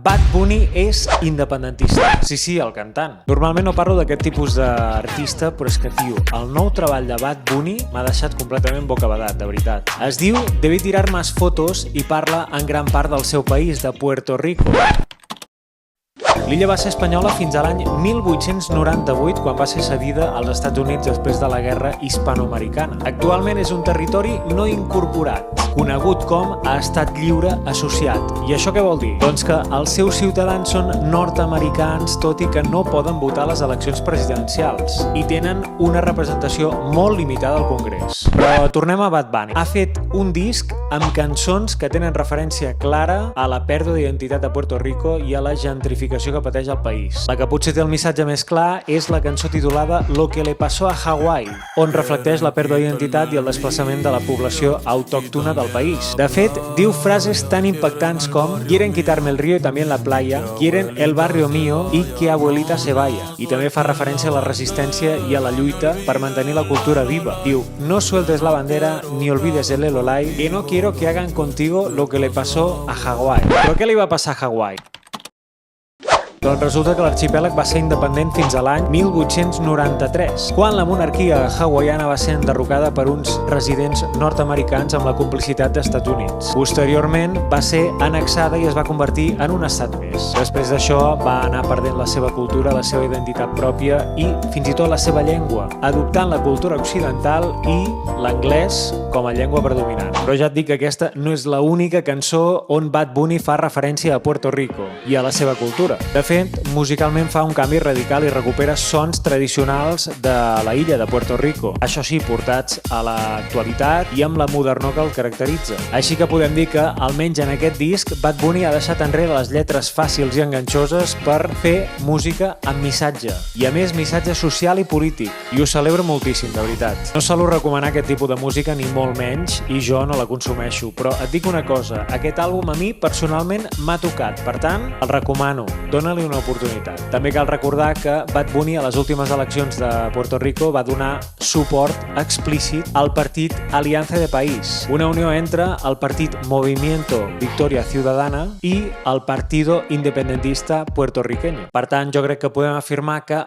Bad Bunny és independentista. Sí, el cantant. Normalment no parlo d'aquest tipus d'artista, però és que, tio, el nou treball de Bad Bunny m'ha deixat completament bocabadat, de veritat. Es diu Debí tirar más fotos i parla en gran part del seu país, de Puerto Rico. L'illa va ser espanyola fins a l'any 1898, quan va ser cedida als Estats Units després de la Guerra Hispanoamericana. Actualment és un territori no incorporat, conegut com a Estat Lliure Associat. I això què vol dir? Doncs que els seus ciutadans són nord-americans, tot i que no poden votar a les eleccions presidencials, i tenen una representació molt limitada al Congrés. Però tornem a Bad Bunny. Ha fet un disc amb cançons que tenen referència clara a la pèrdua d'identitat a Puerto Rico i a la gentrificació que pateix el país. La que potser té el missatge més clar és la cançó titulada Lo que le pasó a Hawái, on reflecteix la pèrdua d'identitat i el desplaçament de la població autòctona del país. De fet, diu frases tan impactants com «Quieren quitarme el río y también la playa», «Quieren el barrio mío» i «Que abuelita se vaya». I també fa referència a la resistència i a la lluita per mantenir la cultura viva. Diu «No sueltes la bandera ni olvides el Elolai, que no quiero que hagan contigo lo que le pasó a Hawái». Però què li va passar a Hawái? Doncs resulta que l'arxipèlag va ser independent fins a l'any 1893, quan la monarquia hawaiana va ser enderrocada per uns residents nord-americans amb la complicitat dels Estats Units. Posteriorment va ser annexada i es va convertir en un estat més. Després d'això va anar perdent la seva cultura, la seva identitat pròpia i fins i tot la seva llengua, adoptant la cultura occidental i l'anglès com a llengua predominant. Però ja et dic que aquesta no és l'única cançó on Bad Bunny fa referència a Puerto Rico i a la seva cultura. De fet, musicalment fa un canvi radical i recupera sons tradicionals de la illa de Puerto Rico, això sí, portats a l'actualitat i amb la modernor que el caracteritza. Així que podem dir que, almenys en aquest disc, Bad Bunny ha deixat enrere les lletres fàcils i enganxoses per fer música amb missatge, i a més missatge social i polític, i ho celebro moltíssim, de veritat. No solo recomanar aquest tipus de música, ni molt menys, i jo no la consumeixo, però et dic una cosa, aquest àlbum a mi personalment m'ha tocat, per tant, el recomano, dóna-li una oportunitat. També cal recordar que Bad Bunny a les últimes eleccions de Puerto Rico va donar suport explícit al partit Alianza de País, una unió entre el partit Movimiento Victoria Ciudadana i el Partido Independentista Puertorriqueño. Per tant, jo crec que podem afirmar que